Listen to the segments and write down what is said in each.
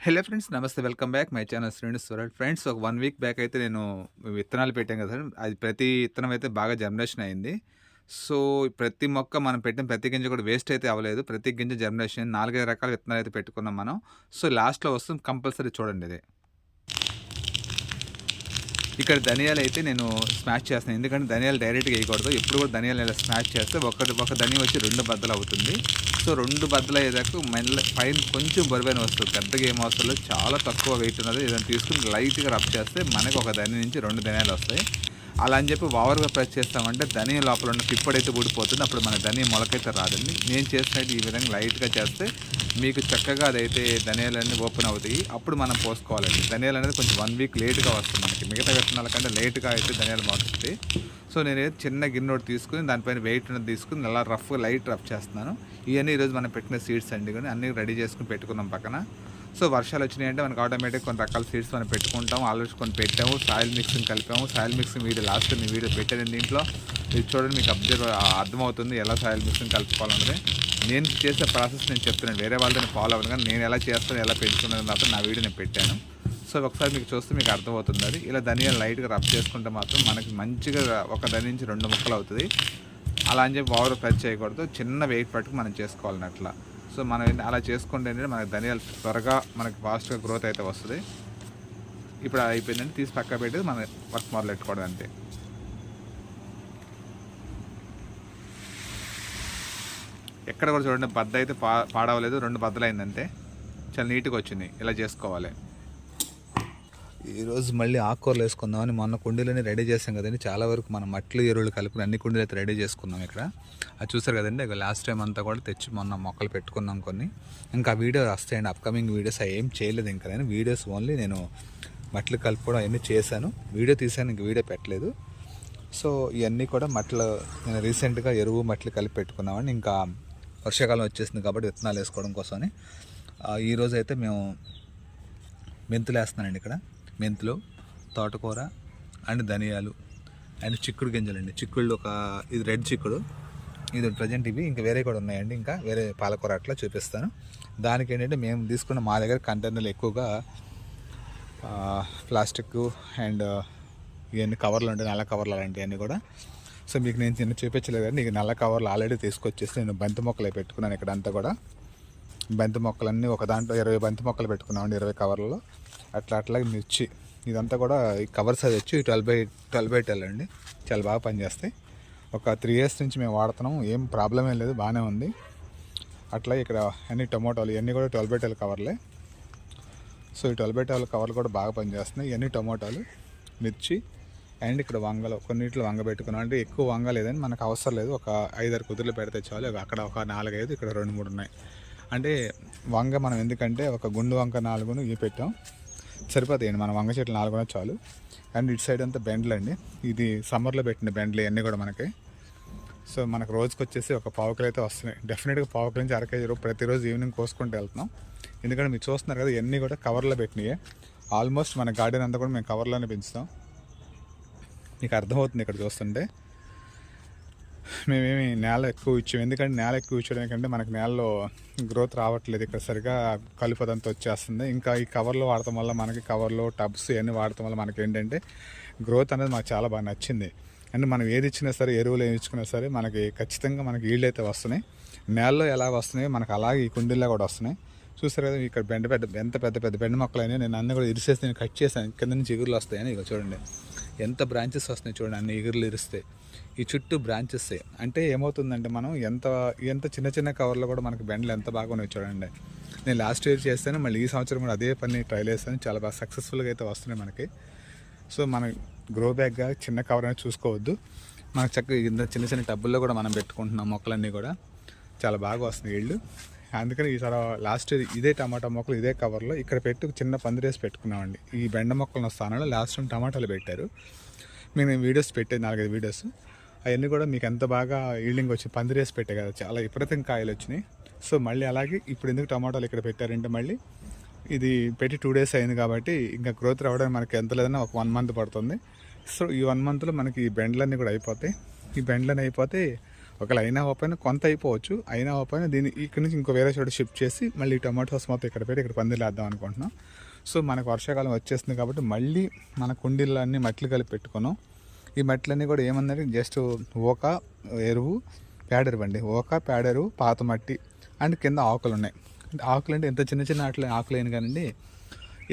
Hello friends నమస్తే welcome back my channel Srenu's world friends ఒక 1 week back అయితే నేను విత్తనాలు పెట్టాను కదా అది ప్రతి విత్తనం అయితే బాగా జర్మినేషన్ అయింది. సో ప్రతి మొక్క మనం పెట్టిన ప్రతి గింజ కూడా వేస్ట్ అయితే అవ్వలేదు. ప్రతి గింజ జర్మినేషన్ 4, 5 రకాల విత్తనాలు అయితే పెట్టుకున్నాం మనం. సో లాస్ట్‌లో వస్తుంది కంపల్సరీ చూడండి ఇది. ఇక్కడ ధనియాలైతే నేను స్మాష్ చేస్తున్నాను. ఎందుకంటే ధనియాలు డైరెక్ట్‌గా ఎయకూడదు. ఎప్పుడు కూడా ధనియాలు ఇలా స్మాష్ చేస్తే ఒక ధనియం వచ్చి 2 బద్దలవుతుంది. సో 2 బద్దలయ్యేదాకా పైన కొంచెం బరువైన వస్తువు పెద్దగా ఏం అవసరం లేదు. చాలా తక్కువ వెయిట్ ఉన్నది. ఏదైనా తీసుకొని లైట్‌గా రబ్ చేస్తే మనకు ఒక ధనియం నుంచి 2 ధనియాలు వస్తాయి. అలా అని చెప్పి ఓవర్‌గా ప్రెస్ చేస్తామంటే ధనియం లోపల ఉన్న పిప్పడైతే ఊడిపోతుంది. అప్పుడు మన ధనియం మొలకైతే రాదండి. నేను చేసినట్టు ఈ విధంగా లైట్‌గా చేస్తే మీకు చక్కగా అదైతే ధనియాలన్నీ ఓపెన్ అవుతాయి. అప్పుడు మనం పోసుకోవాలండి. ధనియాలు అనేది కొంచెం 1 వీక్ లేట్‌గా వస్తుంది మనకి. మిగతా విత్తనాల కంటే లేట్‌గా అయితే ధనియాలు మొలుస్తాయి. సో నేనైతే చిన్న గిన్నె ఒకటి తీసుకుని దానిపైన వెయిట్ ఉన్నది తీసుకుని అలా లైట్ రఫ్ చేస్తున్నాను. ఇవన్నీ ఈరోజు మనం పెట్టిన సీడ్స్ అండి. కానీ అన్నీ రెడీ చేసుకుని పెట్టుకున్నాం పక్కన. సో వర్షాలు వచ్చినాయంటే మనకు ఆటోమేటిక్ కొన్ని రకాల సీడ్స్ మనం పెట్టుకుంటాం. ఆల్రెడీ కొన్ని పెట్టాము. సాయిల్ మిక్సింగ్ కలిపాము. సాయిల్ మిక్సింగ్ వీడియో లాస్ట్ మీ వీడియో పెట్టాను దీంట్లో. ఇది చూడండి మీకు అర్థమవుతుంది ఎలా సాయిల్ మిక్సింగ్ కలుపుకోవాలన్నది. నేను చేసే ప్రాసెస్ నేను చెప్తున్నాను. వేరే వాళ్ళని ఫాలో అవ్వను కానీ నేను ఎలా చేస్తాను ఎలా పెట్టుకున్నాను మాత్రం నా వీడియో నేను పెట్టాను. సో ఒకసారి మీకు చూస్తే మీకు అర్థమవుతుంది అది. ఇలా ధనియాలు లైట్గా రబ్ చేసుకుంటే మాత్రం మనకి మంచిగా ఒక ధని నుంచి 2 ముక్కలు అవుతుంది. అలా అని చెప్పి ఓవర్ ప్రెస్ చేయకూడదు. చిన్న వెయిట్ పట్టుకు మనం చేసుకోవాలని అట్లా. సో మనం అలా చేసుకుంటే మనకి ధనియాలు త్వరగా మనకి ఫాస్ట్గా గ్రోత్ అయితే వస్తుంది. ఇప్పుడు అయిపోయిందంటే తీసి పక్క పెట్టి మనం వర్క్ మొదలు పెట్టుకోవడం అంతే. ఎక్కడ కూడా చూడండి బద్ద అయితే పాడవలేదు. 2 బద్దలు అయిందంటే చాలా నీట్గా వచ్చింది. ఇలా చేసుకోవాలి. ఈరోజు మళ్ళీ ఆకుకూరలు వేసుకుందామని మొన్న కుండీలని రెడీ చేసాం కదండి. చాలా వరకు మనం మట్లు ఎరువులు కలుపుకుని అన్ని కుండీలు అయితే రెడీ చేసుకున్నాం ఇక్కడ. అది చూసారు కదండి. లాస్ట్ టైం అంతా కూడా తెచ్చి మొన్న మొక్కలు పెట్టుకున్నాం కొన్ని. ఇంకా వీడియో వస్తాయండి అప్కమింగ్ వీడియోస్ ఏం చేయలేదు ఇంకా. నేను వీడియోస్ ఓన్లీ నేను మట్లు కలుపుకోవడం అవన్నీ చేశాను. వీడియో తీసాను, ఇంక వీడియో పెట్టలేదు. సో ఇవన్నీ కూడా మట్లు నేను రీసెంట్గా ఎరువు మట్లు కలిపి పెట్టుకున్నామని. ఇంకా వర్షాకాలం వచ్చేసింది కాబట్టి విత్తనాలు వేసుకోవడం కోసమని ఈరోజు అయితే మేము మెంతులు వేస్తున్నానండి ఇక్కడ. మెంతులు, తోటకూర అండ్ ధనియాలు అండ్ చిక్కుడు గింజలండి. చిక్కుళ్ళు ఇది రెడ్ చిక్కుడు, ఇది ప్రజెంట్ ఇవి. ఇంకా వేరే కూడా ఉన్నాయండి. ఇంకా వేరే పాలకూర అట్లా చూపిస్తాను. దానికి ఏంటంటే మేము తీసుకున్న మా దగ్గర కంటైనర్లు ఎక్కువగా ప్లాస్టిక్ అండ్ ఇవన్నీ కవర్లు ఉంటాయి, నల్ల కవర్లు అలాంటివన్నీ కూడా. సో మీకు నేను చిన్న చూపించలేదు కానీ నీకు నల్ల కవర్లు ఆల్రెడీ తీసుకొచ్చేసి నేను బంతి మొక్కలు పెట్టుకున్నాను ఇక్కడ అంతా కూడా. బంతి మొక్కలన్నీ ఒక దాంట్లో 20 బంతి మొక్కలు పెట్టుకున్నామండి 20 కవర్లలో. అట్లాగే మిర్చి ఇదంతా కూడా ఈ కవర్స్ అది వచ్చి 12x12 అండి. చాలా బాగా పనిచేస్తాయి. ఒక 3 years నుంచి మేము వాడుతున్నాం. ఏం ప్రాబ్లం ఏం లేదు, బాగానే ఉంది. అట్లా ఇక్కడ అన్ని టొమాటోలు ఇవన్నీ కూడా 12x12 కవర్లే. సో ఈ 12x12 కవర్లు కూడా బాగా పనిచేస్తున్నాయి. ఇవన్నీ టొమాటోలు, మిర్చి అండ్ ఇక్కడ వంగలు కొన్నిట్లో వంగ పెట్టుకున్నాం. అంటే ఎక్కువ వంగ లేదని మనకు అవసరం లేదు. ఒక 5-6 కుదుర్లు పెడితే చాలు. అక్కడ ఒక 4-5 ఇక్కడ 2-3 ఉన్నాయి. అంటే వంగ మనం ఎందుకంటే ఒక గుండు వంక 4 ఇవి పెట్టాం సరిపోతాయండి. మన వంగ చెట్లు 4 చాలు. అండ్ ఇటు సైడ్ అంతా బెండ్లు అండి. ఇది సమ్మర్లో పెట్టిన బెండ్లు ఇవన్నీ కూడా మనకి. సో మనకు రోజుకి వచ్చేసి ఒక 1/4 కిలో అయితే వస్తున్నాయి. డెఫినెట్గా 1/4 కిలో నుంచి 1/2 kg ప్రతిరోజు ఈవినింగ్ కోసుకుంటూ వెళ్తున్నాం. ఎందుకంటే మీరు చూస్తున్నారు కదా ఇవన్నీ కూడా కవర్లో పెట్టినాయి. ఆల్మోస్ట్ మన గార్డెన్ అంతా కూడా మేము కవర్లోనే పెంచుతాం. మీకు అర్థమవుతుంది ఇక్కడ చూస్తుంటే. మేమేమి నేల ఎక్కువ ఇచ్చాము. ఎందుకంటే నేల ఎక్కువ ఇచ్చడం కంటే మనకు నేలలో గ్రోత్ రావట్లేదు. ఇక్కడ సరిగా కలుపదంతా వచ్చేస్తుంది. ఇంకా ఈ కవర్లు వాడటం వల్ల మనకి కవర్లు టబ్స్ ఇవన్నీ వాడటం వల్ల మనకి ఏంటంటే గ్రోత్ అనేది మాకు చాలా బాగా నచ్చింది. అంటే మనం ఏది ఇచ్చినా సరే ఎరువులు ఏమి ఇచ్చుకున్నా సరే మనకి ఖచ్చితంగా మనకి ఈల్డ్ అయితే వస్తున్నాయి. నేలలో ఎలా వస్తున్నాయి మనకు అలాగే ఈ కుండీల్లో కూడా వస్తున్నాయి. చూస్తారు కదా ఇక్కడ ఎంత పెద్ద బెండ మొక్కలు అయినా నేను అన్నీ కూడా ఇరిసేసి నేను కట్ చేశాను. కింద నుంచి ఎగురులు వస్తాయని ఇక చూడండి ఎంత బ్రాంచెస్ వస్తున్నాయి చూడండి. అన్ని ఎగురులు ఇరిస్తాయి. ఈ చుట్టూ బ్రాంచెస్ అంటే ఏమవుతుందంటే మనం ఎంత చిన్న కవర్లో కూడా మనకి బెండలు ఎంత బాగా ఉన్నాయి చూడండి. నేను లాస్ట్ ఇయర్ చేస్తాను, మళ్ళీ ఈ సంవత్సరం కూడా అదే పని ట్రైల్ చేస్తాను. చాలా బాగా సక్సెస్ఫుల్గా అయితే వస్తున్నాయి మనకి. సో మన గ్రో బ్యాగ్గా చిన్న కవర్ అనేది చూసుకోవద్దు. మనకు చక్కగా చిన్న టబ్బుల్లో కూడా మనం పెట్టుకుంటున్నాం మొక్కలన్నీ కూడా. చాలా బాగా వస్తున్నాయి ఇళ్ళు. అందుకని ఈసారి లాస్ట్ ఇదే టమాటా మొక్కలు ఇదే కవర్లో ఇక్కడ పెట్టి చిన్న పందిరేసి పెట్టుకున్నామండి. ఈ బెండ మొక్కల స్థానంలో లాస్ట్ టైం టమాటాలు పెట్టారు. నేను వీడియోస్ పెట్టాను 4-5 వీడియోస్. అవన్నీ కూడా మీకు ఎంత బాగా ఈల్డింగ్ వచ్చి పందిరేసి పెట్టాయి కదా, చాలా విపరీతంగా కాయలు వచ్చినాయి. సో మళ్ళీ అలాగే ఇప్పుడు ఎందుకు టమాటాలు ఇక్కడ పెట్టారంటే మళ్ళీ ఇది పెట్టి 2 days అయింది కాబట్టి ఇంకా గ్రోత్ రావడానికి మనకి ఎంత లేదన్నా ఒక 1 month పడుతుంది. సో ఈ 1 monthలో మనకి ఈ బెండ్లన్నీ కూడా అయిపోతాయి. ఈ బెండ్లన్నీ అయిపోతే ఒకవేళ అయినా ఓపెన్ కొంత అయిపోవచ్చు, అయినా ఓపెన్ దీన్ని ఇక్కడ నుంచి ఇంకో వేరే చోట షిఫ్ట్ చేసి మళ్ళీ టొమాటో సాస్ మొత్తం ఇక్కడ పెట్టి ఇక్కడ పందిరి వేద్దాం అనుకుంటున్నాం. సో మనకు వర్షాకాలం వచ్చేస్తుంది కాబట్టి మళ్ళీ మన కుండీలన్నీ మట్లు కలిపి పెట్టుకున్నాం. ఈ మట్లన్నీ కూడా ఏమన్నది జస్ట్ ఓక ఎరువు పేడెరువు అండి. ఓక పేడెరువు పాత మట్టి అండ్ కింద ఆకులు ఉన్నాయి. ఆకులు అంటే ఎంత చిన్న చిన్న ఆకులు అయిన కానండి,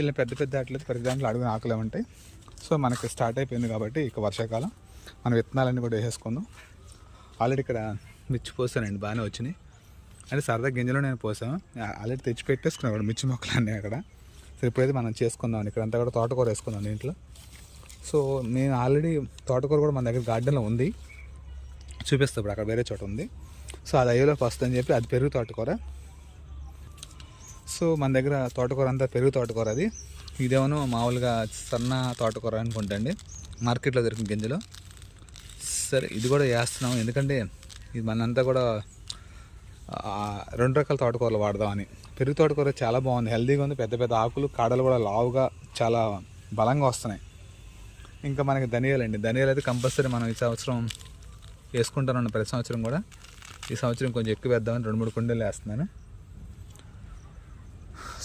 ఇలా పెద్ద పెద్ద ఆటలేదు ప్రతి దాంట్లో అడుగున ఆకులు ఉంటాయి. సో మనకి స్టార్ట్ అయిపోయింది కాబట్టి ఇక వర్షాకాలం మన విత్తనాలన్నీ కూడా వేసేసుకుందాం. ఆల్రెడీ ఇక్కడ మిర్చి పోసానండి, బాగానే వచ్చినాయి. అంటే సరదా గింజలు నేను పోసాను, ఆల్రెడీ తెచ్చి పెట్టేసుకున్నాను కూడా మిర్చి మొక్కలు అన్నీ అక్కడ. సో ఇప్పుడైతే మనం చేసుకుందాం. ఇక్కడ అంతా కూడా తోటకూర వేసుకుందాం దీంట్లో. సో నేను ఆల్రెడీ తోటకూర కూడా మన దగ్గర గార్డెన్లో ఉంది, చూపిస్తా. ఇప్పుడు అక్కడ వేరే చోట ఉంది. సో అది అయ్యేలోకి వస్తుందని చెప్పి అది పెరుగు తోటకూర. సో మన దగ్గర తోటకూర అంతా పెరుగు తోటకూర. అది ఇదేమో మామూలుగా సన్న తోటకూర అనుకుంటండి, మార్కెట్లో దొరికిన గింజలు. సరే ఇది కూడా వేస్తున్నాం, ఎందుకంటే ఇది మనంతా కూడా 2 రకాల తోటకూరలు వాడదామని. పెరుగు తోటకూర చాలా బాగుంది, హెల్తీగా ఉంది. పెద్ద పెద్ద ఆకులు, కాడలు కూడా లావుగా చాలా బలంగా వస్తున్నాయి. ఇంకా మనకి ధనియాలండి, ధనియాలు అయితే కంపల్సరీ మనం ఈ సంవత్సరం వేసుకుంటాను. ప్రతి సంవత్సరం కూడా ఈ సంవత్సరం కొంచెం ఎక్కువ వేద్దామని 2-3 కుండీలు వేస్తున్నాను.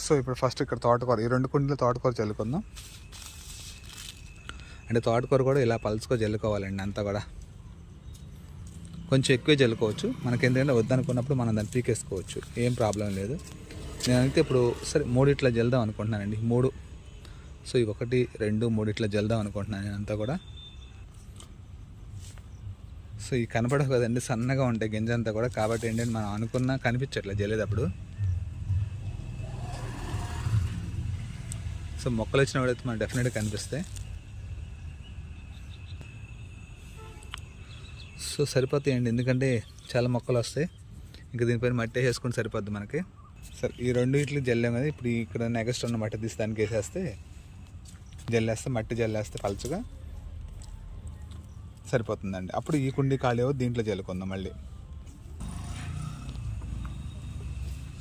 సో ఇప్పుడు ఫస్ట్ ఇక్కడ తోటకూర, ఈ 2 కుండీలు తోటకూర చల్లుకుందాం. అంటే తోటకూర కూడా ఇలా పలుచుకో చల్లుకోవాలండి. అంతా కూడా కొంచెం ఎక్కువే చల్లుకోవచ్చు, మనకి ఎందుకంటే వద్దనుకున్నప్పుడు మనం దాన్ని పీకేసుకోవచ్చు, ఏం ప్రాబ్లం లేదు. నేనైతే ఇప్పుడు సరే 3 ఇట్లా జల్దాం అనుకుంటున్నానండి, 3. సో ఇవి 1, 2, 3 ఇట్లా జల్దాం అనుకుంటున్నాను నేను అంతా కూడా. సో ఇవి కనపడవు కదండి, సన్నగా ఉంటాయి గింజ అంతా కూడా, కాబట్టి ఏంటంటే మనం అనుకున్నా కనిపించట్లే జల్లేటప్పుడు. సో మొక్కలు వచ్చినప్పుడు అయితే మనకు డెఫినెట్గా కనిపిస్తాయి. సో సరిపోతాయండి, ఎందుకంటే చాలా మొక్కలు వస్తాయి. ఇంకా దీనిపైన మట్టి వేసుకుంటే సరిపోద్ది మనకి. సరే ఈ 2 ఇట్లకి జల్లాం కదా, ఇప్పుడు ఇక్కడ నెక్స్ట్ ఉన్న మట్టి తీసి దానికి వేసేస్తే జల్లేస్తే, మట్టి జల్లేస్తే పలుచగా సరిపోతుందండి. అప్పుడు ఈ కుండీ ఖాళీ అవ్వదు, దీంట్లో జల్లుకుందాం మళ్ళీ.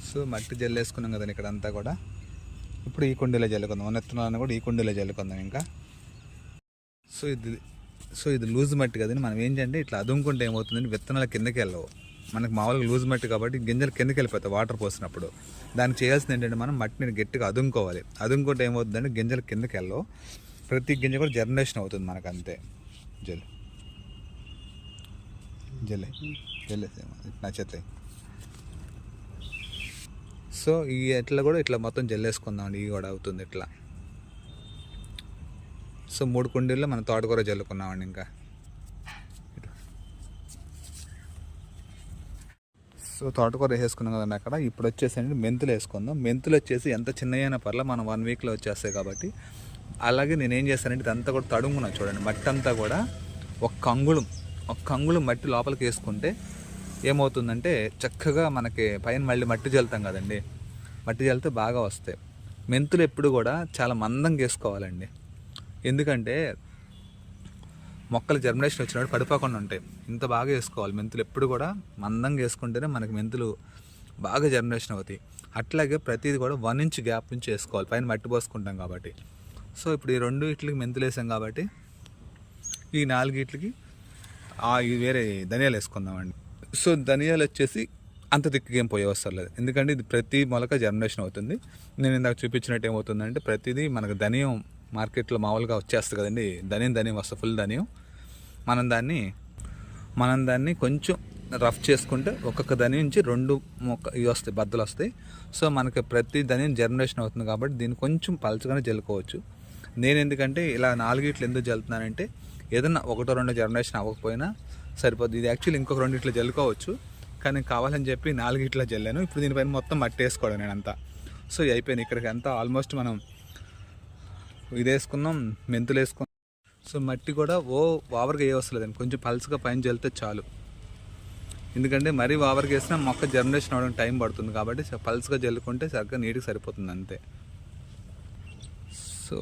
సో మట్టి జల్లేసుకున్నాం కదండి ఇక్కడ అంతా కూడా, ఇప్పుడు ఈ కుండీలో జల్లుకుందాం. విత్తనాలను కూడా ఈ కుండీలో జల్లుకుందాం ఇంకా. సో ఇది లూజ్ మట్టి కదండి, మనం ఏంటంటే ఇట్లా అదుముకుంటే ఏమవుతుందంటే విత్తనాలు కిందకి వెళ్ళవు. మనకు మామూలుగా లూజ్ మట్టి కాబట్టి గింజలు కిందకి వెళ్ళిపోతాయి వాటర్ పోసినప్పుడు. దానికి చేయాల్సింది ఏంటంటే మనం మట్టిని గట్టిగా అదుముకోవాలి. అదుముకుంటే ఏమవుతుందంటే గింజలు కిందకి వెళ్ళవు, ప్రతి గింజ కూడా జర్మినేషన్ అవుతుంది మనకు. అంతే జల్లు జల్లే జల్లే నచ్చేస్తాయి. సో ఈ ఎట్లా కూడా ఇట్లా మొత్తం జల్లేసుకుందామండి, ఇవి కూడా అవుతుంది ఇట్లా. సో 3 కుండీల్లో మనం తోటకూర జల్లుకున్నామండి. ఇంకా సో తోటకూర వేసుకున్నాం కదండి అక్కడ. ఇప్పుడు వచ్చేసి మెంతులు వేసుకుందాం. మెంతులు వచ్చేసి ఎంత చిన్నైనా పర్లే, మనం 1 వీక్లో వచ్చేస్తాయి కాబట్టి. అలాగే నేనేం చేస్తానంటే ఇదంతా కూడా తడుముకున్నాను చూడండి, మట్టి అంతా కూడా ఒక్క అంగుళం మట్టి లోపలికి వేసుకుంటే ఏమవుతుందంటే చక్కగా మనకి పైన మళ్ళీ మట్టి జల్లుతాం కదండి, మట్టి జల్లితే బాగా వస్తాయి. మెంతులు ఎప్పుడు కూడా చాలా మందంగా వేసుకోవాలండి, ఎందుకంటే మొక్కలు జర్మినేషన్ వచ్చినప్పుడు పడిపోకుండా ఉంటాయి. ఇంత బాగా వేసుకోవాలి మెంతులు, ఎప్పుడు కూడా మందంగా వేసుకుంటేనే మనకి మెంతులు బాగా జర్మినేషన్ అవుతాయి. అట్లాగే ప్రతిదీ కూడా 1 ఇంచ్ గ్యాప్ నుంచి వేసుకోవాలి, పైన మట్టి పోసుకుంటాం కాబట్టి. సో ఇప్పుడు ఈ 2 ఇట్లకి మెంతులు వేసాం కాబట్టి ఈ 4 ఇట్లకి వేరే ధనియాలు వేసుకుందామండి. సో ధనియాలు వచ్చేసి అంత తిక్కుగా ఏం పోయే అవసరం లేదు, ఎందుకంటే ఇది ప్రతి మొలక జర్మినేషన్ అవుతుంది. నేను ఇందాక చూపించినట్టు ఏమవుతుందంటే ప్రతిదీ మనకు ధనియం మార్కెట్లో మామూలుగా వచ్చేస్తుంది కదండి, ధనియం వస్తుంది, ఫుల్ ధనియం. మనం దాన్ని కొంచెం రఫ్ చేసుకుంటే ఒక్కొక్క ధనియం నుంచి 2 ఇవి వస్తాయి, బద్దలు వస్తాయి. సో మనకి ప్రతి ధనియం జర్మినేషన్ అవుతుంది కాబట్టి దీన్ని కొంచెం పలచగానే జల్లుకోవచ్చు. నేను ఎందుకంటే ఇలా 4 ఇట్లు ఎందుకు జల్లుతున్నానంటే ఏదన్నా 1-2 జర్మినేషన్ అవ్వకపోయినా సరిపోద్ది. ఇది యాక్చువల్లీ ఇంకొక 2 ఇట్లా జల్లుకోవచ్చు, కానీ కావాలని చెప్పి 4 ఇట్లా జల్లాను. ఇప్పుడు దీనిపైన మొత్తం మట్టి వేసుకోవడం నేనంతా. సో ఇది అయిపోయింది. ఇక్కడికి అంతా ఆల్మోస్ట్ మనం ఇది వేసుకున్నాం, మెంతులు వేసుకున్నాం. సో మట్టి కూడా ఓవర్గా వేయవసలేదండి, కొంచెం పల్చగా పైన జల్లితే చాలు. ఎందుకంటే మరీ ఓవర్గా వేసినా మొక్క జర్మినేషన్ అవ్వడానికి టైం పడుతుంది కాబట్టి పల్చగా జల్లుకుంటే సరిగ్గా నీట్గా సరిపోతుంది అంతే. సో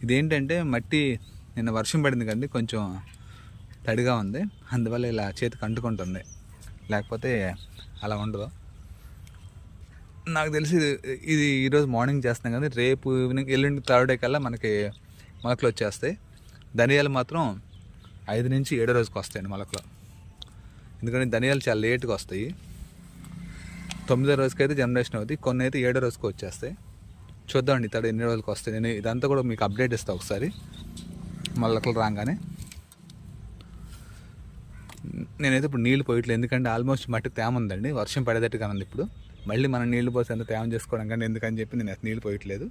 ఇదేంటంటే మట్టి నిన్న వర్షం పడింది కండి, కొంచెం తడిగా ఉంది, అందువల్ల ఇలా చేతికి అంటుకుంటుంది, లేకపోతే అలా ఉండదు. నాకు తెలిసి ఇది ఈరోజు మార్నింగ్ చేస్తున్నాం కదా, రేపు ఈవినింగ్ ఎల్లుండి థర్డ్ డే కల్లా మనకి మొలకలు వచ్చేస్తాయి. ధనియాలు మాత్రం 5 నుంచి 7 రోజుకి వస్తాయండి మొలకలు. ఎందుకంటే ధనియాలు చాలా లేట్గా వస్తాయి. 9వ రోజుకి అయితే జనరేషన్ అవుతుంది, కొన్ని అయితే 7వ రోజుకి వచ్చేస్తాయి. చూద్దామండి ఇతడు ఎన్ని రోజులకి వస్తాయి. నేను ఇదంతా కూడా మీకు అప్డేట్ ఇస్తాను ఒకసారి మొలకలు రాగానే. నేనైతే ఇప్పుడు నీళ్ళు పోయట్లేదు, ఎందుకంటే ఆల్మోస్ట్ మట్టి తేమ ఉందండి, వర్షం పడేటట్టుగా ఉంది. ఇప్పుడు మళ్ళీ మనం నీళ్లు పోసి అంత తేమ చేసుకోవడం కానీ ఎందుకని చెప్పి నేను అయితే నీళ్ళు పోయట్లేదు.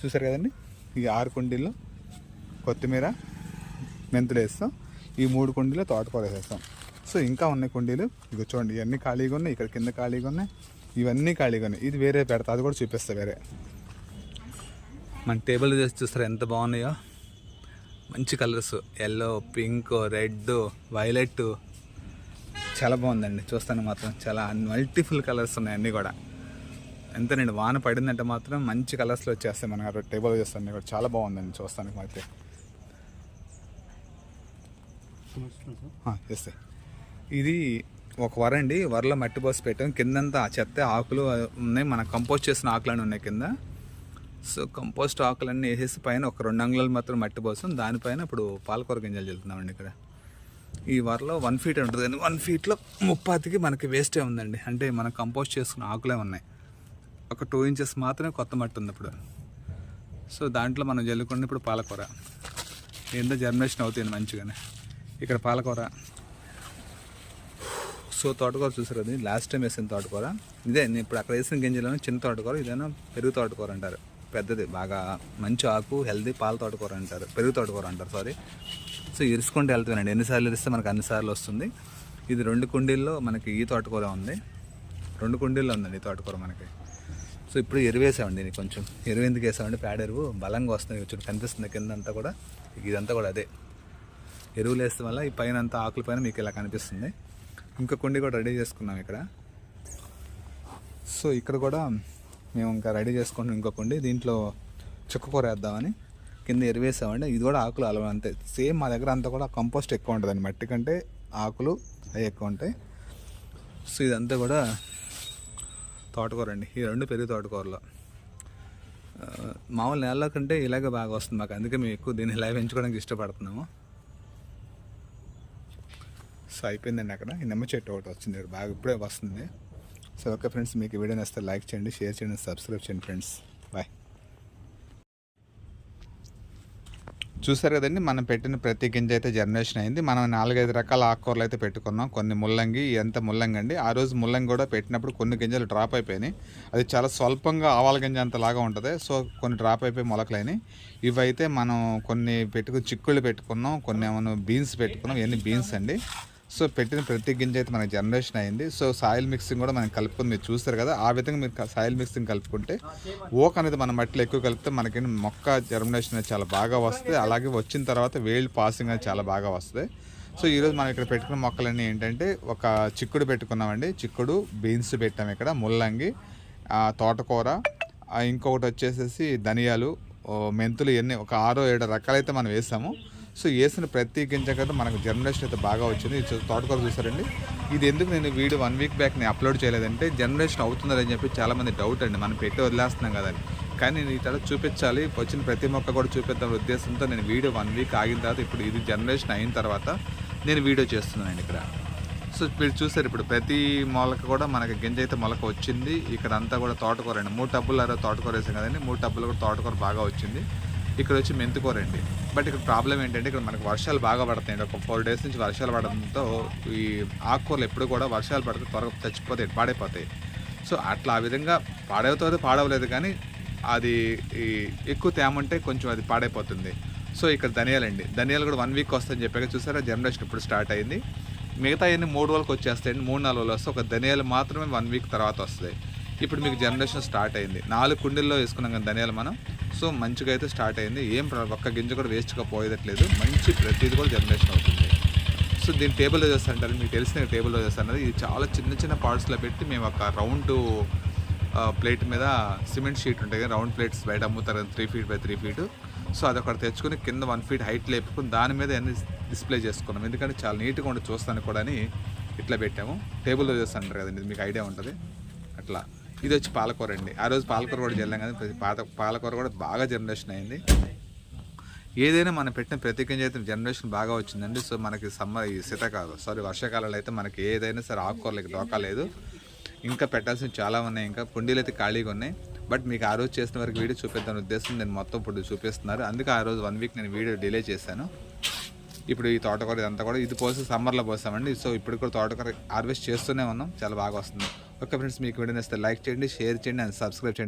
చూసారు కదండి, ఈ 6 కుండీల్లో కొత్తిమీర మెంతులు వేస్తాం, ఈ 3 కుండీలో తోటకూర వేసేస్తాం. సో ఇంకా ఉన్నాయి కుండీలు, ఇక చూడండి ఇవన్నీ ఖాళీగా ఉన్నాయి, ఇక్కడ కింద ఖాళీగా ఉన్నాయి, ఇవన్నీ ఖాళీగా ఉన్నాయి. ఇది వేరే పెడతా, అది కూడా చూపిస్తా వేరే. మన టేబుల్ చేసి చూస్తారు ఎంత బాగున్నాయో, మంచి colours, yellow, pink, red, violet, చాలా బాగుందండి. చూస్తాను మాత్రం చాలా మల్టిపుల్ కలర్స్ ఉన్నాయి అన్నీ కూడా. ఎంతనండి వాన పడిందంటే మాత్రం మంచి కలర్స్లో వచ్చేస్తాయి మన టేబుల్ చేస్తాను కూడా. చాలా బాగుందండి చూస్తానికి అయితే. చేస్తాయి. ఇది ఒక వర అండి, వరలో మట్టి పోసి పెట్టాం, కిందంతా చెత్త ఆకులు ఉన్నాయి, మన కంపోస్ట్ చేసిన ఆకులన్నీ ఉన్నాయి కింద. సో కంపోస్ట్ ఆకులన్నీ వేసేసి పైన ఒక 2 అంగుళాలు మాత్రం మట్టి పోసాం, దానిపైన ఇప్పుడు పాలకూర గింజలు చల్లుతున్నామండి. ఇక్కడ ఈ వరలో 1 ఫీట్ ఉంటుందండి, 1 ఫీట్లో 30కి మనకి వేస్టే ఉందండి, అంటే మనం కంపోస్ట్ చేసుకున్న ఆకులే ఉన్నాయి. ఒక 2 ఇంచెస్ మాత్రమే కొత్త మట్టి ఉంది ఇప్పుడు. సో దాంట్లో మనం జల్లుకున్న ఇప్పుడు పాలకూర ఏందో జర్మినేషన్ అవుతుంది మంచిగానే. ఇక్కడ పాలకూర. సో తోటకూర చూసారు, అది లాస్ట్ టైం వేసిన తోటకూర ఇదే. నేను ఇప్పుడు అక్కడ వేసిన గింజలను చిన్న తోటకూర, ఇదేనా పెరుగు తోటకూర అంటారు, పెద్దది బాగా మంచి ఆకు, హెల్దీ పాల తోటకూర అంటారు, పెరుగు తోటకూర అంటారు సారీ. సో ఇరుసుకుంటే వెళ్తానండి, ఎన్నిసార్లు ఇరిస్తే మనకు అన్నిసార్లు వస్తుంది. ఇది 2 కుండీల్లో మనకి ఈ తోటకూర ఉంది, 2 కుండీల్లో ఉందండి ఈ తోటకూర మనకి. సో ఇప్పుడు ఎరువు వేసామండి, దీనికి కొంచెం ఎరువు ఎందుకు వేసామండి, పేడ ఎరువు బలంగా వస్తుంది, కొంచెం కనిపిస్తుంది కింద అంతా కూడా. ఇదంతా కూడా అదే ఎరువులు వేస్తే వల్ల ఈ పైన అంతా ఆకుల పైన మీకు ఇలా కనిపిస్తుంది. ఇంకా కుండీ కూడా రెడీ చేసుకున్నాం ఇక్కడ. సో ఇక్కడ కూడా మేము ఇంకా రెడీ చేసుకుంటాం ఇంకో కుండీ, దీంట్లో చుక్కకూర వేద్దామని కింద ఎరువేసామండి. ఇది కూడా ఆకులు అలవ అంతే సేమ్, మా దగ్గర అంతా కూడా కంపోస్ట్ ఎక్కువ ఉంటుందండి, మట్టి కంటే ఆకులు అవి ఎక్కువ ఉంటాయి. సో ఇదంతా కూడా తోటకూర అండి, ఈ 2 పెరుగు తోటకూరలో. మామూలు నేల కంటే ఇలాగే బాగా వస్తుంది మాకు, అందుకే మేము ఎక్కువ దీన్ని ఇలా పెంచుకోవడానికి ఇష్టపడుతున్నాము. సో అయిపోయిందండి. అక్కడ ఈ నిమ్మ చెట్టు ఒకటి వచ్చింది బాగా, ఇప్పుడే వస్తుంది. సో ఓకే ఫ్రెండ్స్, మీకు ఈ వీడియో నచ్చితే లైక్ చేయండి, షేర్ చేయండి, సబ్స్క్రైబ్ చేయండి ఫ్రెండ్స్. బాయ్. చూసారు కదండి, మనం పెట్టిన ప్రతి గింజ అయితే జర్మినేషన్ అయింది. మనం 4-5 రకాల ఆకుకూరలు అయితే పెట్టుకున్నాం. కొన్ని ముల్లంగి, ఎంత ముల్లంగి అండి. ఆ రోజు ముల్లంగి కూడా పెట్టినప్పుడు కొన్ని గింజలు డ్రాప్ అయిపోయినాయి, అది చాలా స్వల్పంగా ఆవాల గింజ అంతలాగా ఉంటుంది. సో కొన్ని డ్రాప్ అయిపోయి మొలకలైనాయి. ఇవైతే మనం కొన్ని చిక్కుళ్ళు పెట్టుకున్నాం, కొన్ని ఏమో బీన్స్ పెట్టుకున్నాం, ఇవన్నీ బీన్స్ అండి. సో పెట్టిన ప్రతి గింజ అయితే మనకి జనరేషన్ అయింది. సో సాయిల్ మిక్సింగ్ కూడా మనం కలుపుకొని మీరు చూస్తారు కదా, ఆ విధంగా మీరు సాయిల్ మిక్సింగ్ కలుపుకుంటే ఓక్ అనేది మన మట్టిలో ఎక్కువ కలిపితే మనకి మొక్క జర్మినేషన్ అనేది చాలా బాగా వస్తుంది. అలాగే వచ్చిన తర్వాత వేళ్ళు పాసింగ్ అనేది చాలా బాగా వస్తుంది. సో ఈరోజు మనం ఇక్కడ పెట్టుకున్న మొక్కలన్నీ ఏంటంటే, ఒక చిక్కుడు పెట్టుకున్నామండి, చిక్కుడు, బీన్స్ పెట్టాము ఇక్కడ, ముల్లంగి, తోటకూర, ఇంకొకటి వచ్చేసేసి ధనియాలు, మెంతులు, ఇవన్నీ ఒక 6-7 రకాలైతే మనం వేసాము. సో వేసిన ప్రతి గింజ కదా మనకు జర్మినేషన్ అయితే బాగా వచ్చింది. తోటకూర చూసారండి, ఇది ఎందుకు నేను వీడియో 1 వీక్ బ్యాక్ నేను అప్లోడ్ చేయలేదంటే, జర్మినేషన్ అవుతుందని చెప్పి చాలామంది డౌట్ అండి, మనం పెట్టి వదిలేస్తున్నాం కదండి. కానీ నేను ఇట్లా చూపించాలి, వచ్చిన ప్రతి మొక్క కూడా చూపిద్దాం ఉద్దేశంతో నేను వీడియో 1 వీక్ ఆగిన తర్వాత ఇప్పుడు ఇది జర్మినేషన్ అయిన తర్వాత నేను వీడియో చేస్తున్నానండి ఇక్కడ. సో మీరు చూసారు, ఇప్పుడు ప్రతి మొలక కూడా మనకి గింజ అయితే మొలక వచ్చింది. ఇక్కడ అంతా కూడా తోటకూర అండి, 3 టబ్బులు తోటకూర వేసాం కదండి, 3 టబ్బులు కూడా తోటకూర బాగా వచ్చింది. ఇక్కడ వచ్చి మెంతికూర అండి. బట్ ఇక్కడ ప్రాబ్లం ఏంటంటే, ఇక్కడ మనకు వర్షాలు బాగా పడతాయండి, ఒక 4 డేస్ నుంచి వర్షాలు పడడంతో ఈ ఆకుకూరలు ఎప్పుడు కూడా వర్షాలు పడితే త్వరగా చచ్చిపోతాయి, పాడైపోతాయి. సో అట్లా ఆ విధంగా పాడవుతుంది, పాడవలేదు, కానీ అది ఎక్కువ తేమ ఉంటే కొంచెం అది పాడైపోతుంది. సో ఇక్కడ ధనియాలండి, ధనియాలు కూడా 1 వీక్ వస్తాయని చెప్పాక చూసారా, జనరేషన్ ఇప్పుడు స్టార్ట్ అయింది. మిగతా అన్ని 3 రోజులకు వచ్చేస్తాయండి, 3-4 రోజులు వస్తాయి. ఒక ధనియాలు మాత్రమే 1 వీక్ తర్వాత వస్తాయి. ఇప్పుడు మీకు జనరేషన్ స్టార్ట్ అయింది. 4 కుండీల్లో వేసుకున్నాం కదా ధనియాలు మనం. సో మంచిగా అయితే స్టార్ట్ అయింది, ఏం ఒక్క గింజ కూడా వేస్ట్గా పోయేదట్లేదు, మంచి ప్రతిదీ కూడా జనరేషన్ అవుతుంది. సో దీన్ని టేబుల్లో చేస్తారంటారు, మీకు తెలిసిన టేబుల్లో చేస్తారన్నది. ఇది చాలా చిన్న పార్ట్స్లో పెట్టి మేము ఒక రౌండ్ ప్లేట్ మీద సిమెంట్ షీట్ ఉంటాయి కదా, రౌండ్ ప్లేట్స్ బయట అమ్ముతారు 3 feet by 3 feet. సో అది ఒకటి తెచ్చుకుని కింద 1 feet హైట్ లేపుకుని దాని మీద అన్ని డిస్ప్లే చేసుకున్నాం, ఎందుకంటే చాలా నీట్గా ఉండి చూస్తాను కూడా అని ఇట్లా పెట్టాము. టేబుల్లో చేస్తారంటారు కదండి, మీకు ఐడియా ఉంటుంది అట్లా. ఇది వచ్చి పాలకూర అండి, ఆ రోజు పాలకూర కూడా జల్లాం కదా, పాలకూర కూడా బాగా జనరేషన్ అయింది. ఏదైనా మనం పెట్టిన ప్రతి గింజ అయితే జనరేషన్ బాగా వచ్చిందండి. సో మనకి ఈ వర్షాకాలంలో అయితే మనకి ఏదైనా సరే ఆకుకూరలకి డోకా లేదు. ఇంకా పెట్టాల్సినవి చాలా ఉన్నాయి. ఇంకా కుండీలు అయితే ఖాళీగా ఉన్నాయి. బట్ మీకు ఆ రోజు చేసిన వరకు వీడియో చూపిద్దాం ఉద్దేశం నేను మొత్తం ఇప్పుడు చూపిస్తున్నారు. అందుకే ఆ రోజు 1 వీక్ నేను వీడియో డిలే చేశాను. ఇప్పుడు ఈ తోటకూర ఇదంతా కూడా ఇది పోసి సమ్మర్లో పోసామండి. సో ఇప్పుడు కూడా తోటకూర హార్వెస్ట్ చేస్తూనే ఉన్నాం. చాలా బాగా వస్తుంది. ఓకే ఫ్రెండ్స్, మీకు వీడియో నచ్చితే లైక్ చేయండి, షేర్ చేయండి అండ్ సబ్స్క్రైబ్ చేయండి.